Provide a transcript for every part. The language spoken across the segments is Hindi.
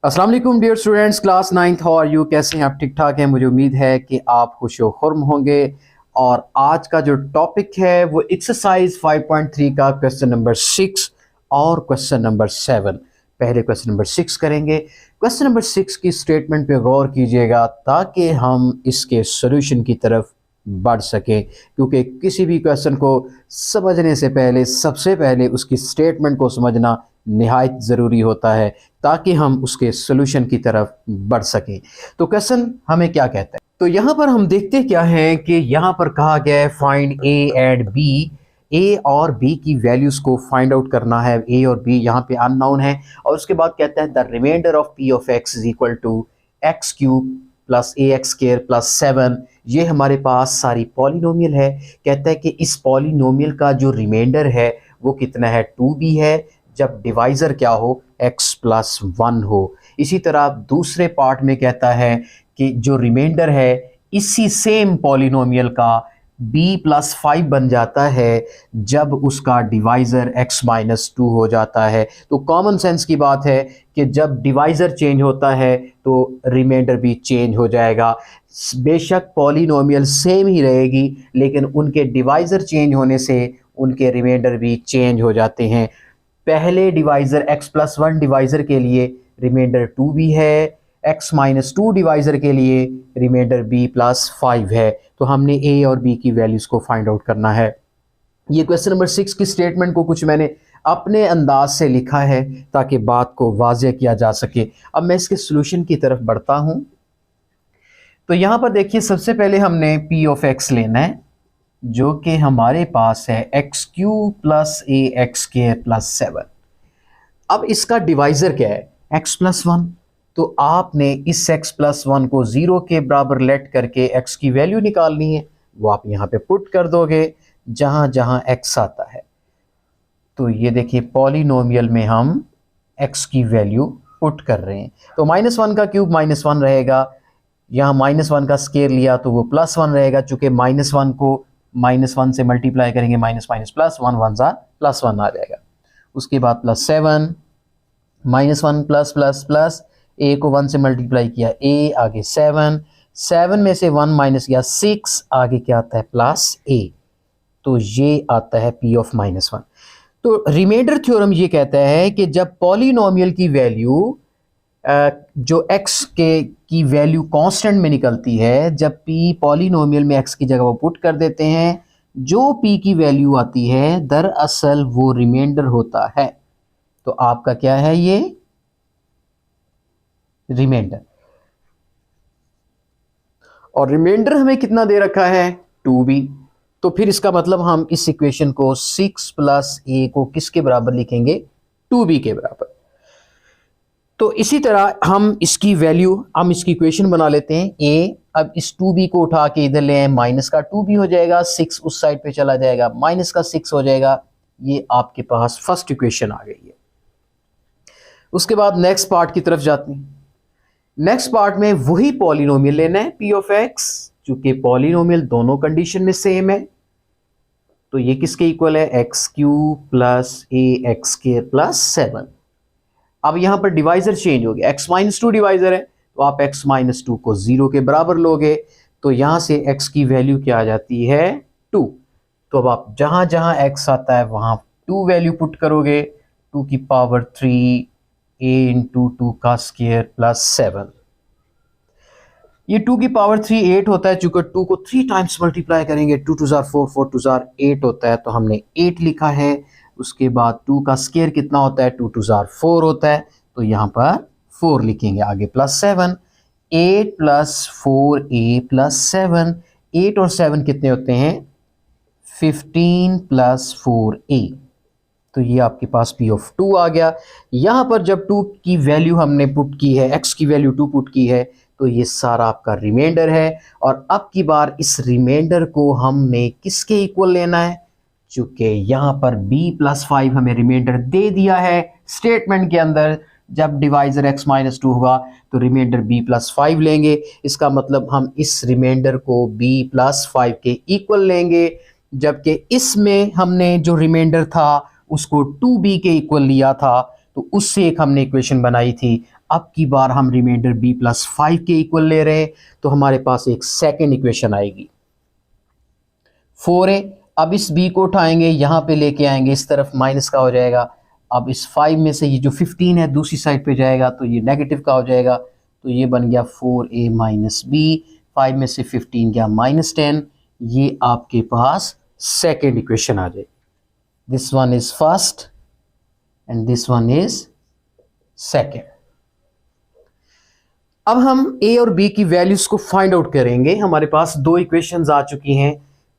अस्सलाम वालेकुम dear students, class ninth. How are you? कैसे हैं आप? ठीक ठाक हैं। मुझे उम्मीद है कि आप खुश व खुर्म होंगे। और आज का जो टॉपिक है वो एक्सरसाइज 5.3 का क्वेश्चन नंबर 6 और क्वेश्चन नंबर 7। पहले क्वेश्चन नंबर 6 करेंगे। क्वेश्चन नंबर 6 की स्टेटमेंट पे गौर कीजिएगा ताकि हम इसके सॉल्यूशन की तरफ बढ़ सकें, क्योंकि किसी भी क्वेश्चन को समझने से पहले सबसे पहले उसकी स्टेटमेंट को समझना निहायत ज़रूरी होता है ताकि हम उसके सोल्यूशन की तरफ बढ़ सकें। तो क्वेश्चन हमें क्या कहता है? तो यहाँ पर हम देखते क्या हैं कि यहाँ पर कहा गया है फाइंड ए एंड बी। ए और बी की वैल्यूज को फाइंड आउट करना है। ए और बी यहाँ पे अननोन है। और उसके बाद कहता है the remainder of P of X is equal to X cube plus A X square plus 7। ये हमारे पास सारी पॉलिनोमियल है। कहता है कि इस पॉलिनोमियल का जो रिमाइंडर है वो कितना है? 2b है, जब डिवाइज़र क्या हो? x प्लस 1 हो। इसी तरह दूसरे पार्ट में कहता है कि जो रिमाइंडर है इसी सेम पॉलिनोमियल का b प्लस 5 बन जाता है जब उसका डिवाइज़र x माइनस 2 हो जाता है। तो कॉमन सेंस की बात है कि जब डिवाइज़र चेंज होता है तो रिमाइंडर भी चेंज हो जाएगा। बेशक पॉलिनोमियल सेम ही रहेगी, लेकिन उनके डिवाइज़र चेंज होने से उनके रिमाइंडर भी चेंज हो जाते हैं। पहले डिवाइज़र x प्लस 1 डिवाइज़र के लिए रिमाइंडर 2b है, x माइनस 2 डिवाइज़र के लिए रिमाइंडर b प्लस 5 है। तो हमने a और b की वैल्यूज़ को फाइंड आउट करना है। ये क्वेश्चन नंबर 6 की स्टेटमेंट को कुछ मैंने अपने अंदाज से लिखा है ताकि बात को वाज़ेह किया जा सके। अब मैं इसके सोल्यूशन की तरफ बढ़ता हूँ। तो यहाँ पर देखिए, सबसे पहले हमने p ऑफ x लेना है जो कि हमारे पास है X cube plus A X square plus 7। अब इसका डिवाइज़र क्या है? x plus 1। तो आपने इस x प्लस 1 को 0 के बराबर लेट करके x की वैल्यू निकालनी है। वो आप यहाँ पे पुट कर दोगे जहाँ जहाँ x आता है। तो ये देखिए पॉलिनोमियल में हम x की वैल्यू पुट कर रहे हैं। तो -1 का क्यूब -1 रहेगा, यहाँ -1 का स्क्वायर लिया तो वो +1 रहेगा। चूँकि -1 को -1 से मल्टीप्लाई करेंगे, माइनस माइनस प्लस 1 1 ज़ा +1 आ जाएगा। उसके बाद +7, -1 प्लस प्लस प्लस a को 1 से मल्टीप्लाई किया a, आगे 7, 7 में से 1 माइनस किया 6, आगे क्या आता है? Plus a। तो ये आता है p ऑफ -1। तो रिमाइंडर थ्योरम ये कहता है कि जब पॉलिनोमियल की वैल्यू जो x के की वैल्यू कांस्टेंट में निकलती है, जब p पॉलिनोमियल में x की जगह वो पुट कर देते हैं, जो p की वैल्यू आती है दरअसल वो रिमाइंडर होता है। तो आपका क्या है? ये रिमाइंडर। और रिमाइंडर हमें कितना दे रखा है? 2b। तो फिर इसका मतलब हम इस इक्वेशन को 6 प्लस a को किसके बराबर लिखेंगे? 2b के बराबर। तो इसी तरह हम इसकी इक्वेशन बना लेते हैं a। अब इस 2b को उठा के इधर ले आए, माइनस का 2b हो जाएगा, 6 उस साइड पे चला जाएगा, माइनस का 6 हो जाएगा। ये आपके पास फर्स्ट इक्वेशन आ गई है। उसके बाद नेक्स्ट पार्ट की तरफ जाते हैं। नेक्स्ट पार्ट में वही पॉलिनोमियल लेना है p ऑफ x, चूंकि पॉलिनोमियल दोनों कंडीशन में सेम है। तो ये किसके इक्वल है? X cube plus A X square plus 7। अब यहां पर डिवाइजर चेंज हो गया, x माइनस 2 डिवाइजर है तो आप x माइनस 2 को 0 के बराबर लोगे। तो यहां से x की वैल्यू क्या आ जाती है? 2। तो अब आप जहां जहां x आता है वहां 2 वैल्यू पुट करोगे। 2 की पावर 3 a इंटू 2 का स्क्वायर प्लस 7। ये 2 की पावर 3 8 होता है। चूंकि 2 को 3 टाइम्स मल्टीप्लाई करेंगे, 2 2 ज़ार 4, 4 2 ज़ार 8 होता है, तो हमने 8 लिखा है। उसके बाद 2 का स्क्वायर कितना होता है? 2 2 ज़ार 4 होता है, तो यहाँ पर 4 लिखेंगे। आगे प्लस 7, 8 प्लस 4a प्लस 7। 8 और 7 कितने होते हैं? 15 प्लस 4a। तो ये आपके पास p ऑफ 2 आ गया। यहाँ पर जब 2 की वैल्यू हमने पुट की है, x की वैल्यू 2 पुट की है, तो ये सारा आपका रिमाइंडर है। और अब की बार इस रिमाइंडर को हमने किसके इक्वल लेना है? चूंकि यहाँ पर b प्लस 5 हमें रिमाइंडर दे दिया है स्टेटमेंट के अंदर। जब डिवाइजर x माइनस 2 होगा तो रिमाइंडर b प्लस 5 लेंगे। इसका मतलब हम इस रिमाइंडर को b प्लस 5 के इक्वल लेंगे, जबकि इसमें हमने जो रिमाइंडर था उसको 2b के इक्वल लिया था। तो उससे एक हमने इक्वेशन बनाई थी। अब की बार हम रिमाइंडर b प्लस 5 के इक्वल ले रहे हैं, तो हमारे पास एक सेकेंड इक्वेशन आएगी 4a। अब इस b को उठाएंगे, यहाँ पे लेके आएंगे, इस तरफ माइनस का हो जाएगा। अब इस 5 में से ये जो 15 है दूसरी साइड पे जाएगा तो ये नेगेटिव का हो जाएगा, तो ये बन गया 4a माइनस b। 5 में से 15 गया -10, ये आपके पास सेकेंड इक्वेशन आ जाएगी। This one is first and this one is second. अब हम a और b की वैल्यूज को फाइंड आउट करेंगे। हमारे पास दो इक्वेशंस आ चुकी हैं।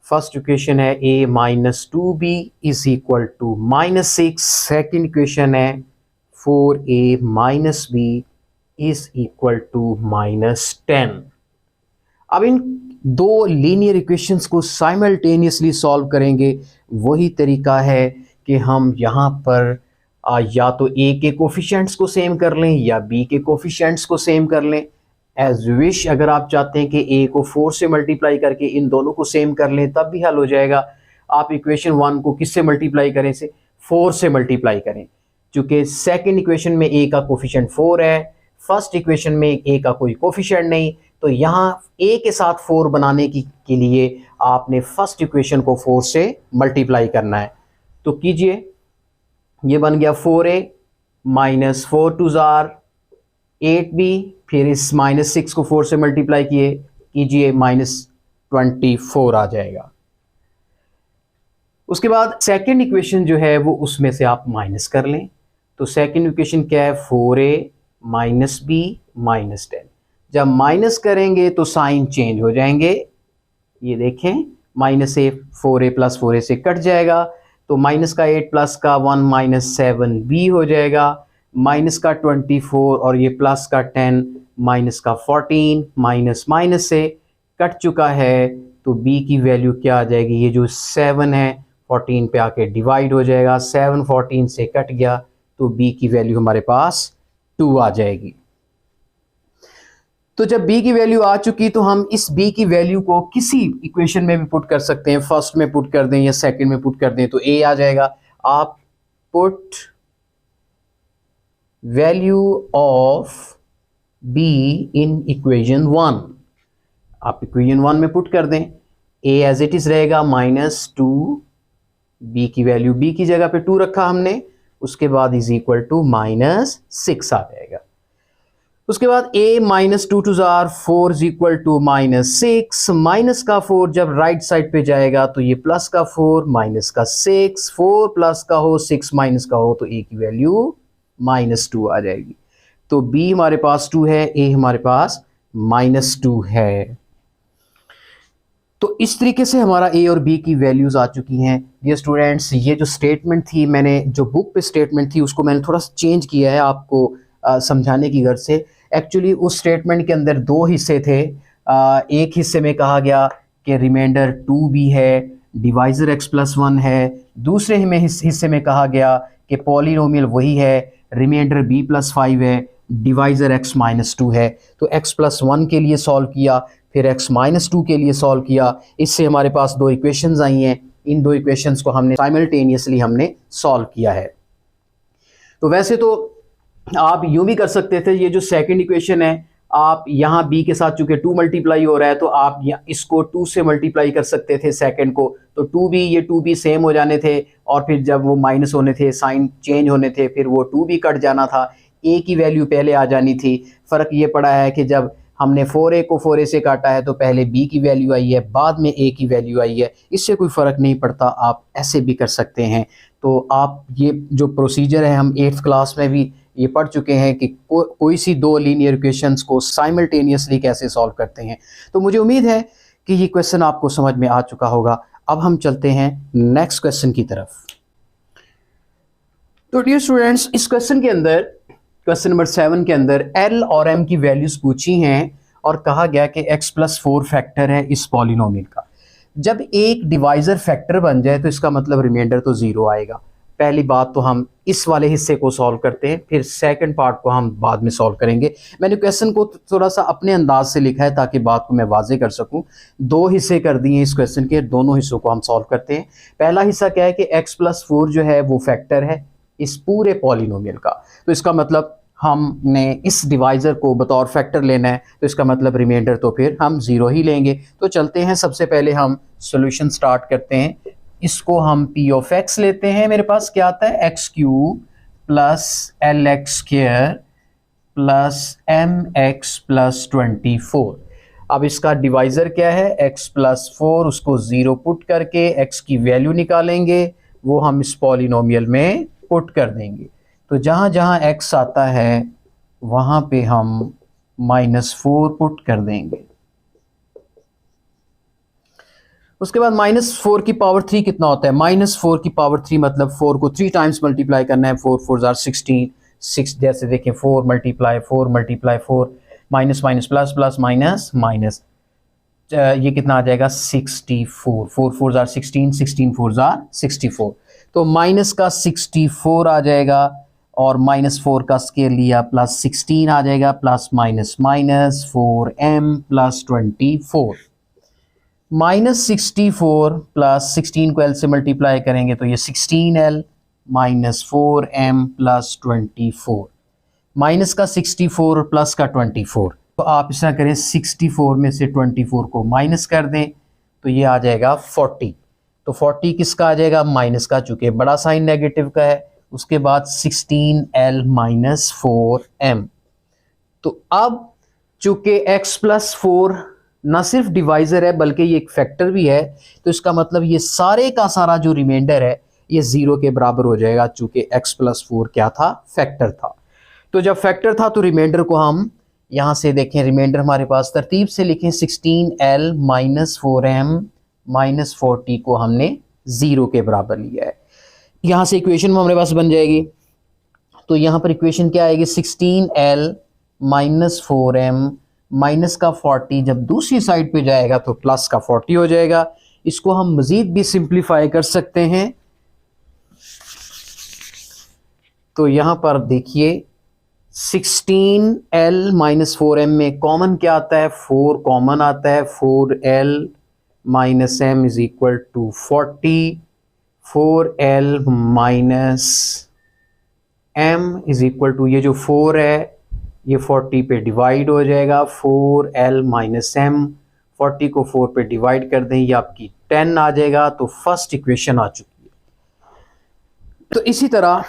फर्स्ट इक्वेशन है a minus 2b is equal to -6। Second equation है 4a minus b is equal to -10। अब इन दो लीनियर इक्वेशंस को साइमल्टेनियसली सॉल्व करेंगे। वही तरीका है कि हम यहाँ पर या तो a के कोफिशिएंट्स को सेम कर लें या b के कोफिशिएंट्स को सेम कर लें, एज विश। अगर आप चाहते हैं कि a को 4 से मल्टीप्लाई करके इन दोनों को सेम कर लें तब भी हल हो जाएगा। आप इक्वेशन 1 को किससे मल्टीप्लाई करें? से 4 से मल्टीप्लाई करें। चूँकि सेकेंड इक्वेशन में a का कोफिशिएंट 4 है, फर्स्ट इक्वेशन में a का कोई कोफिशिएंट नहीं, तो यहाँ a के साथ 4 बनाने के लिए आपने फर्स्ट इक्वेशन को 4 से मल्टीप्लाई करना है। तो कीजिए, ये बन गया 4a माइनस 4 2 जार 8b, फिर इस -6 को 4 से मल्टीप्लाई कीजिए -24 आ जाएगा। उसके बाद सेकेंड इक्वेशन जो है वो उसमें से आप माइनस कर लें। तो सेकेंड इक्वेशन क्या है? 4a minus b -10। जब माइनस करेंगे तो साइन चेंज हो जाएंगे। ये देखें, minus a 4a plus 4a से कट जाएगा, तो माइनस का 8 प्लस का 1 माइनस 7b हो जाएगा, माइनस का 24 और ये प्लस का 10 माइनस का 14, माइनस माइनस से कट चुका है, तो b की वैल्यू क्या आ जाएगी? ये जो 7 है 14 पे आके डिवाइड हो जाएगा, 7 14 से कट गया, तो b की वैल्यू हमारे पास 2 आ जाएगी। तो जब b की वैल्यू आ चुकी तो हम इस b की वैल्यू को किसी इक्वेशन में भी पुट कर सकते हैं। फर्स्ट में पुट कर दें या सेकंड में पुट कर दें तो a आ जाएगा। आप put value of b in equation 1, आप इक्वेशन 1 में पुट कर दें, a एज इट इज रहेगा -2, b की वैल्यू b की जगह पे 2 रखा हमने, उसके बाद इज इक्वल टू -6 आ जाएगा। उसके बाद a माइनस 2 2 जार 4 इज इक्वल टू -6, माइनस का 4 जब राइट साइड पे जाएगा तो ये प्लस का 4 माइनस का 6, 4 प्लस का हो 6 माइनस का हो तो a की वैल्यू -2 आ जाएगी। तो b हमारे पास 2 है, a हमारे पास -2 है। तो इस तरीके से हमारा a और b की वैल्यूज आ चुकी हैं। डियर स्टूडेंट्स, ये जो स्टेटमेंट थी, मैंने जो बुक पे स्टेटमेंट थी उसको मैंने थोड़ा सा चेंज किया है आपको समझाने की गर्ज से। एक्चुअली उस स्टेटमेंट के अंदर दो हिस्से थे। एक हिस्से में कहा गया कि रिमाइंडर 2b है, डिवाइज़र x+1 है। दूसरे में हिस्से में कहा गया कि पॉलिनोमियल वही है, रिमाइंडर b+5 है, डिवाइज़र x-2 है। तो x+1 के लिए सॉल्व किया, फिर x-2 के लिए सॉल्व किया। इससे हमारे पास दो इक्वेशंस आई हैं। इन दो इक्वेशंस को हमने साइमल्टेनियसली हमने सॉल्व किया है। तो वैसे तो आप यूं भी कर सकते थे, ये जो सेकंड इक्वेशन है आप यहाँ b के साथ चूंकि 2 मल्टीप्लाई हो रहा है तो आप इसको 2 से मल्टीप्लाई कर सकते थे सेकंड को, तो 2b ये 2b सेम हो जाने थे, और फिर जब वो माइनस होने थे साइन चेंज होने थे, फिर वो 2b कट जाना था, a की वैल्यू पहले आ जानी थी। फ़र्क ये पड़ा है कि जब हमने 4a को 4a से काटा है तो पहले b की वैल्यू आई है, बाद में a की वैल्यू आई है। इससे कोई फ़र्क नहीं पड़ता, आप ऐसे भी कर सकते हैं। तो आप ये जो प्रोसीजर है हम 8th क्लास में भी ये पढ़ चुके हैं कि कोई सी दो लीनियर इक्वेशंस को साइमल्टेनियसली कैसे सॉल्व करते हैं। तो मुझे उम्मीद है कि ये क्वेश्चन आपको समझ में आ चुका होगा। अब हम चलते हैं नेक्स्ट क्वेश्चन की तरफ। तो डियर स्टूडेंट्स, इस क्वेश्चन के अंदर, क्वेश्चन नंबर 7 के अंदर L और M की वैल्यूज पूछी हैं और कहा गया कि x+4 फैक्टर है इस पॉलिनोमियल का। जब एक डिवाइज़र फैक्टर बन जाए तो इसका मतलब रिमाइंडर तो 0 आएगा। पहली बात तो हम इस वाले हिस्से को सॉल्व करते हैं, फिर सेकंड पार्ट को हम बाद में सॉल्व करेंगे। मैंने क्वेश्चन को थोड़ा सा अपने अंदाज से लिखा है ताकि बात को मैं वाजे कर सकूं। दो हिस्से कर दिए इस क्वेश्चन के, दोनों हिस्सों को हम सॉल्व करते हैं। पहला हिस्सा क्या है कि x+4 जो है वो फैक्टर है इस पूरे पॉलिनोमियल का। तो इसका मतलब हमने इस डिवाइज़र को बतौर फैक्टर लेना है, तो इसका मतलब रिमाइंडर तो फिर हम ज़ीरो ही लेंगे। तो चलते हैं, सबसे पहले हम सॉल्यूशन स्टार्ट करते हैं। इसको हम पी ऑफ एक्स लेते हैं। मेरे पास क्या आता है, X cube plus L X square plus M X plus 24। अब इसका डिवाइज़र क्या है, x प्लस 4, उसको ज़ीरो पुट करके x की वैल्यू निकालेंगे, वो हम इस पॉलिनोमियल में पुट कर देंगे। तो जहाँ जहाँ x आता है वहाँ पे हम -4 पुट कर देंगे। उसके बाद -4 की पावर 3 कितना होता है, -4 की पावर 3 मतलब 4 को 3 टाइम्स मल्टीप्लाई करना है। 4 4 ज़ार 16, 6 जैसे देखें 4 multiply 4 minus minus plus plus minus minus, ये कितना आ जाएगा 64। 4 4 ज़ार 16, 16 4 ज़ार 64, तो माइनस का 64 आ जाएगा और -4 का स्केयर लिया प्लस 16 आ जाएगा, plus minus minus 4m plus 24। -64 plus 16 को l से मल्टीप्लाई करेंगे तो ये 16l minus 4m plus 24। Minus का 64 प्लस का 24, तो आप इस तरह करें 64 में से 24 को माइनस कर दें तो ये आ जाएगा 40। तो 40 किसका आ जाएगा, माइनस का, चूंकि बड़ा साइन नेगेटिव का है। उसके बाद 16l माइनस 4m। तो अब चूंकि x प्लस 4 ना सिर्फ डिवाइज़र है बल्कि ये एक फैक्टर भी है, तो इसका मतलब ये सारे का सारा जो रिमाइंडर है ये ज़ीरो के बराबर हो जाएगा, चूंकि x प्लस 4 क्या था, फैक्टर था। तो जब फैक्टर था तो रिमाइंडर को हम यहाँ से देखें, रिमाइंडर हमारे पास तरतीब से लिखें, 16l माइनस 4m माइनस 40 को हमने ज़ीरो के बराबर लिया है। यहाँ से इक्वेशन हमारे पास बन जाएगी। तो यहाँ पर इक्वेशन क्या आएगी, 16l माइनस 4m माइनस का 40 जब दूसरी साइड पे जाएगा तो प्लस का 40 हो जाएगा। इसको हम मज़ीद भी सिंप्लीफाई कर सकते हैं। तो यहाँ पर देखिए 16l माइनस 4m में कॉमन क्या आता है, 4 कॉमन आता है। 4l minus m is equal to 40। 4l minus m is equal to, ये जो 4 है ये 40 पे डिवाइड हो जाएगा। 4l माइनस m, 40 को 4 पे डिवाइड कर दें, ये आपकी 10 आ जाएगा। तो फर्स्ट इक्वेशन आ चुकी है। तो इसी तरह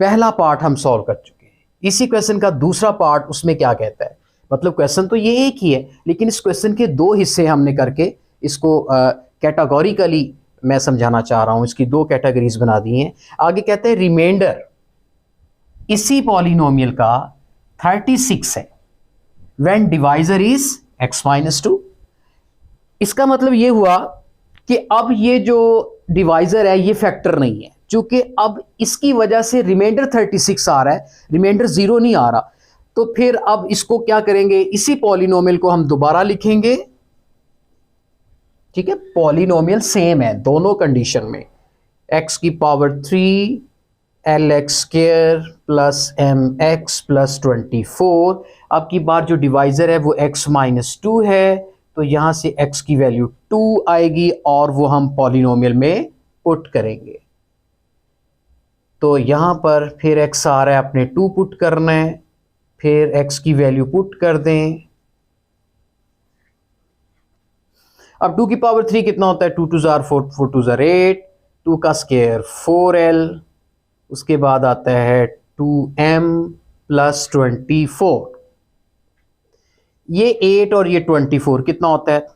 पहला पार्ट हम सॉल्व कर चुके हैं। इसी क्वेश्चन का दूसरा पार्ट, उसमें क्या कहता है, मतलब क्वेश्चन तो ये एक ही है लेकिन इस क्वेश्चन के दो हिस्से हमने करके इसको कैटेगोरिकली मैं समझाना चाह रहा हूं। इसकी दो कैटेगरीज बना दी हैं। आगे कहते हैं रिमाइंडर इसी पॉलिनोमियल का 36 है when divisor is x minus 2। इसका मतलब ये हुआ कि अब ये जो डिवाइजर है ये फैक्टर नहीं है, चूंकि अब इसकी वजह से रिमाइंडर 36 आ रहा है, रिमाइंडर 0 नहीं आ रहा। तो फिर अब इसको क्या करेंगे, इसी पॉलिनोमियल को हम दोबारा लिखेंगे। ठीक है, पॉलिनोमियल सेम है दोनों कंडीशन में, x की power 3 L X square plus M X plus 24। अब की बार जो डिवाइज़र है वो x माइनस 2 है, तो यहाँ से x की वैल्यू 2 आएगी और वो हम पॉलिनोमियल में पुट करेंगे। तो यहाँ पर फिर x आ रहा है, अपने 2 पुट करना है, फिर x की वैल्यू पुट कर दें। अब 2 की पावर 3 कितना होता है, 2 2 ज़ार 4, 4 2 ज़ार 8, 2 का स्क्वायर 4l, उसके बाद आता है 2m प्लस 24। ये 8 और ये 24 कितना होता है,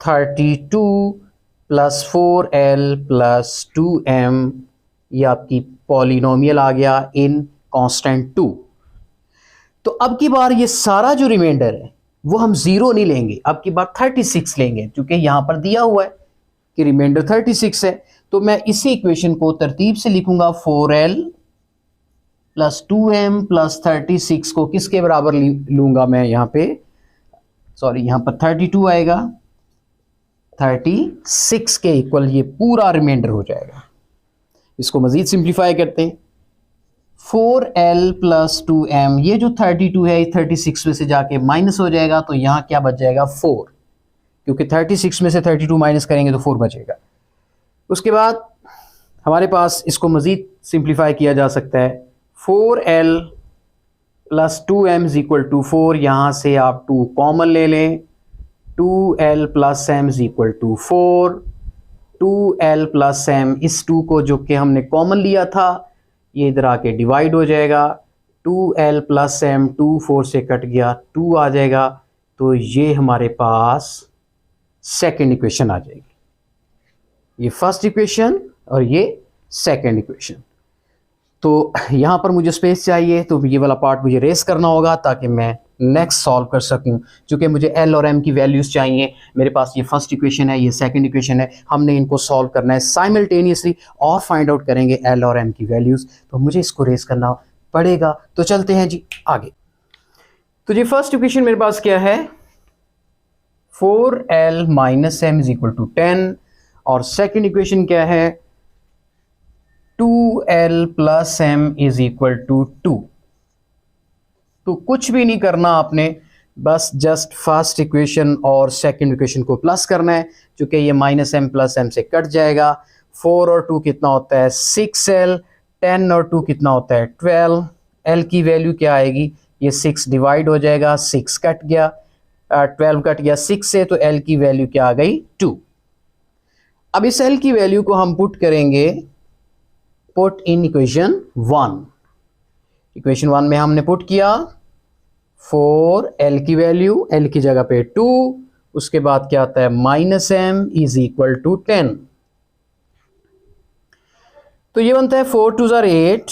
32 प्लस 4l प्लस 2m। ये आपकी पॉलिनोमियल आ गया इन कांस्टेंट 2। तो अब की बार ये सारा जो रिमाइंडर है वो हम 0 नहीं लेंगे, अब की बार 36 लेंगे, क्योंकि यहां पर दिया हुआ है कि रिमाइंडर 36 है। तो मैं इसी इक्वेशन को तरतीब से लिखूंगा, 4l प्लस 2m प्लस 36 को किसके बराबर लूंगा मैं, यहाँ पे सॉरी यहाँ पर 32 आएगा, 36 के इक्वल ये पूरा रिमाइंडर हो जाएगा। इसको मजीद सिंप्लीफाई करते हैं, 4l प्लस 2m, ये जो 32 है 36 में से जाके माइनस हो जाएगा, तो यहाँ क्या बच जाएगा 4, क्योंकि 36 में से 32 माइनस करेंगे तो 4 बचेगा। उसके बाद हमारे पास इसको मज़ीद सिंप्लीफाई किया जा सकता है, 4l plus 2m is equal to 4, यहाँ से आप 2 कॉमन ले लें, 2l plus m is equal to 4, 2l plus m, इस 2 को जो कि हमने कॉमन लिया था ये इधर आके डिवाइड हो जाएगा, 2l प्लस m, 2 4 से कट गया, 2 आ जाएगा, तो ये हमारे पास सेकेंड इक्वेशन आ जाएगी। ये फर्स्ट इक्वेशन और ये सेकेंड इक्वेशन। तो यहाँ पर मुझे स्पेस चाहिए, तो ये वाला पार्ट मुझे रेस करना होगा ताकि मैं नेक्स्ट सॉल्व कर सकूं। चूँकि मुझे एल और एम की वैल्यूज़ चाहिए, मेरे पास ये फर्स्ट इक्वेशन है, ये सेकंड इक्वेशन है, हमने इनको सॉल्व करना है साइमल्टेनियसली और फाइंड आउट करेंगे एल और एम की वैल्यूज़। तो मुझे इसको रेस करना पड़ेगा। तो चलते हैं जी आगे। तो जी फर्स्ट इक्वेशन मेरे पास क्या है, 4l minus M is equal to 10, और सेकेंड इक्वेशन क्या है, 2l plus m is equal to 2। तो कुछ भी नहीं करना आपने, बस जस्ट फर्स्ट इक्वेशन और सेकंड इक्वेशन को प्लस करना है, क्योंकि ये माइनस m प्लस m से कट जाएगा। 4 और 2 कितना होता है 6l, 10 और 2 कितना होता है 12, l की वैल्यू क्या आएगी, ये 6 डिवाइड हो जाएगा, 6 कट गया, 12 कट गया 6 से, तो l की वैल्यू क्या आ गई 2। अब इस l की वैल्यू को हम पुट करेंगे, पुट इन इक्वेशन 1। इक्वेशन 1 में हमने पुट किया 4, l की वैल्यू, l की जगह पे 2, उसके बाद क्या आता है minus m is equal to 10। तो ये बनता है 4 2 ज़ार 8,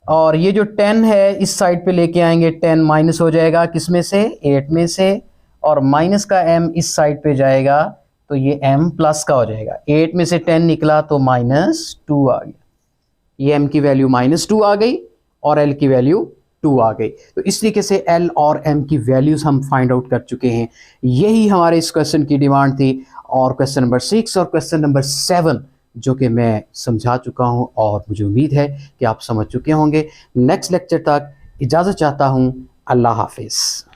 और ये जो 10 है इस साइड पे लेके आएंगे, 10 माइनस हो जाएगा किस में से, 8 में से, और माइनस का m इस साइड पे जाएगा, तो ये m प्लस का हो जाएगा। 8 में से 10 निकला तो -2 आ गया, ये m की वैल्यू -2 आ गई और l की वैल्यू 2 आ गई। तो इस तरीके से l और m की वैल्यूज़ हम फाइंड आउट कर चुके हैं। यही हमारे इस क्वेश्चन की डिमांड थी, और क्वेश्चन नंबर 6 और क्वेश्चन नंबर 7 जो कि मैं समझा चुका हूं, और मुझे उम्मीद है कि आप समझ चुके होंगे। नेक्स्ट लेक्चर तक इजाज़त चाहता हूं। अल्लाह हाफिज़।